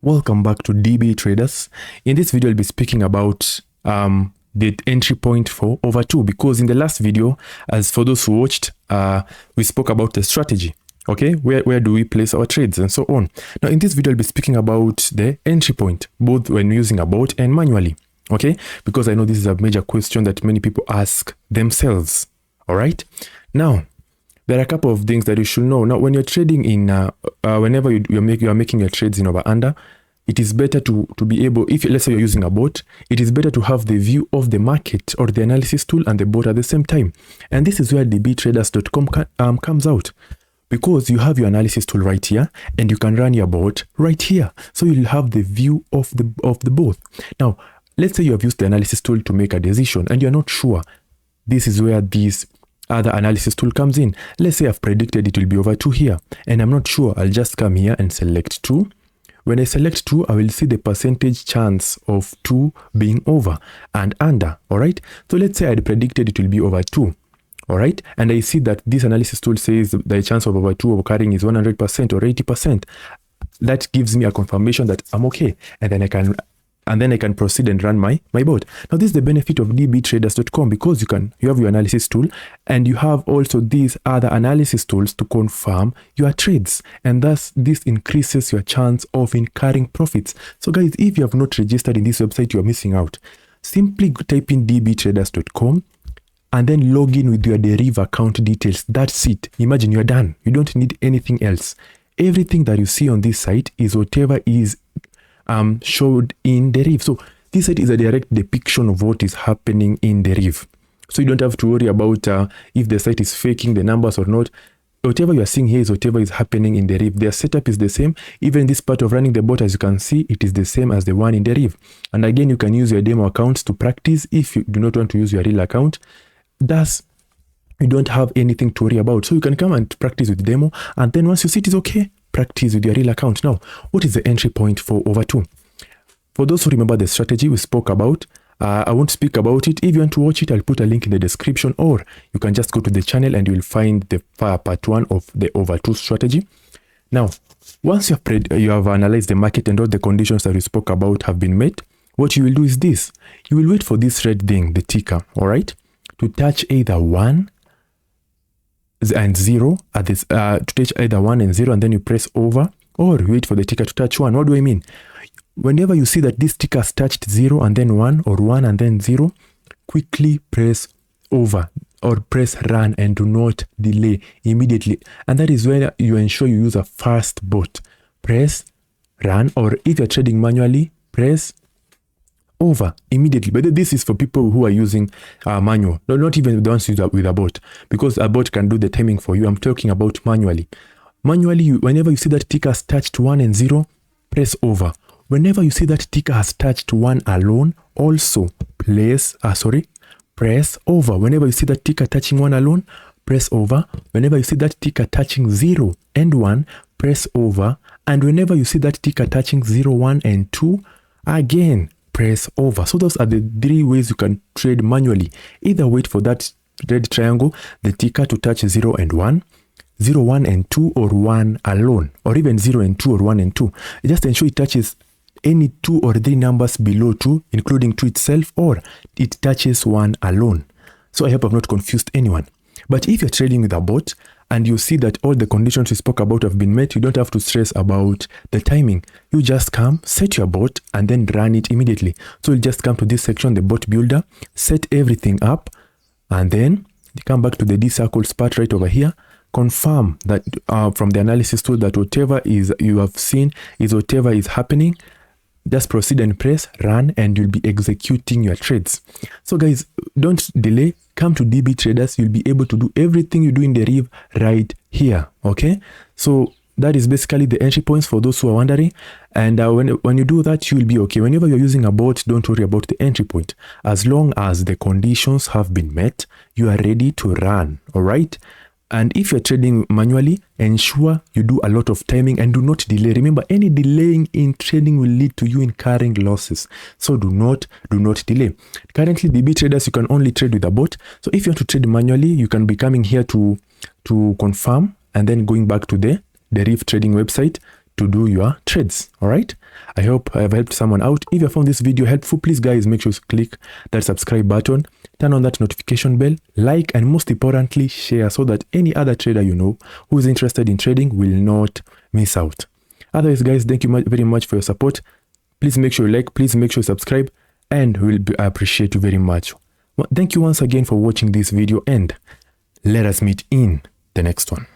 Welcome back to DB Traders. In this video, I'll be speaking about the entry point for over 2, because in the last video, as for those who watched, we spoke about the strategy. Okay, where do we place our trades and so on. Now, in this video, I'll be speaking about the entry point, both when using a bot and manually. Okay, because I know this is a major question that many people ask themselves. All right, now there are a couple of things that you should know. Now, when you're trading in, whenever you are making your trades in over under, it is better to be able, if let's say you're using a bot, it is better to have the view of the market or the analysis tool and the bot at the same time. And this is where dbtraders.com comes out, because you have your analysis tool right here and you can run your bot right here. So you'll have the view of the both. Now, let's say you have used the analysis tool to make a decision and you're not sure. This is where this other analysis tool comes in. Let's say I've predicted it will be over 2 here and I'm not sure. I'll just come here and select 2. When I select 2, I will see the percentage chance of 2 being over and under. All right. So let's say I predicted it will be over 2. All right. And I see that this analysis tool says the chance of over 2 occurring is 100% or 80%. That gives me a confirmation that I'm okay. And then I can proceed and run my bot. Now, this is the benefit of dbtraders.com, because you have your analysis tool and you have also these other analysis tools to confirm your trades, and thus this increases your chance of incurring profits. So guys, if you have not registered in this website, you are missing out. Simply type in dbtraders.com and then log in with your Deriv account details. That's it. Imagine you're done. You don't need anything else. Everything that you see on this site is whatever is showed in Deriv. So this site is a direct depiction of what is happening in Deriv. So you don't have to worry about if the site is faking the numbers or not. Whatever you are seeing here is whatever is happening in Deriv. Their setup is the same. Even this part of running the bot, as you can see, it is the same as the one in Deriv. And again, you can use your demo accounts to practice if you do not want to use your real account. Thus, you don't have anything to worry about. So you can come and practice with the demo, and then once you see it is okay, practice with your real account. Now, what is the entry point for over 2? For those who remember the strategy we spoke about, I won't speak about it. If you want to watch it, I'll put a link in the description, or you can just go to the channel and you will find the part 1 of the over 2 strategy. Now, once you have analyzed the market and all the conditions that we spoke about have been met, what you will do is this. You will wait for this red thing, the ticker, all right, to touch either 1 and 0 at this to touch either 1 and 0, and then you press over, or wait for the ticker to touch 1. What do I mean? Whenever you see that this ticker has touched 0 and then 1, or 1 and then 0, quickly press over or press run and do not delay immediately. And that is where you ensure you use a fast bot. Press run, or if you're trading manually, press over immediately. But this is for people who are using manual, not even the ones with a bot, because a bot can do the timing for you. I'm talking about manually. Manually, whenever you see that ticker has touched 1 and 0, press over. Whenever you see that ticker has touched 1 alone, also press over. Whenever you see that ticker touching 1 alone, press over. Whenever you see that ticker touching 0 and 1, press over. And whenever you see that ticker touching 0, 1 and 2, again, press over. So those are the 3 ways you can trade manually. Either wait for that red triangle, the ticker, to touch 0 and 1, 0, 1 and 2, or 1 alone, or even 0 and 2 or 1 and 2. Just ensure it touches any 2 or 3 numbers below 2, including 2 itself, or it touches 1 alone. So I hope I've not confused anyone. But if you're trading with a bot and you see that all the conditions we spoke about have been met, you don't have to stress about the timing. You just come, set your bot, and then run it immediately. So you'll just come to this section, the bot builder, set everything up, and then you come back to the D-circles part right over here. Confirm that from the analysis tool that whatever is you have seen is whatever is happening. Just proceed and press run, and you'll be executing your trades. So guys, don't delay. Come to DB Traders. You'll be able to do everything you do in Deriv right here. Okay, so that is basically the entry points for those who are wondering. And when you do that, you will be okay. Whenever you're using a bot, don't worry about the entry point. As long as the conditions have been met, you are ready to run. All right. And if you're trading manually, ensure you do a lot of timing and do not delay. Remember, any delaying in trading will lead to you incurring losses. So do not delay. Currently, DB Traders, you can only trade with a bot. So if you want to trade manually, you can be coming here to confirm, and then going back to the Deriv trading website to do your trades. All right, I hope I have helped someone out. If you found this video helpful, please guys, make sure to click that subscribe button, turn on that notification bell, like, and most importantly share, so that any other trader you know who is interested in trading will not miss out. Otherwise guys, thank you very much for your support. Please make sure you like, please make sure you subscribe, and we'll appreciate you very much. Thank you once again for watching this video, and let us meet in the next one.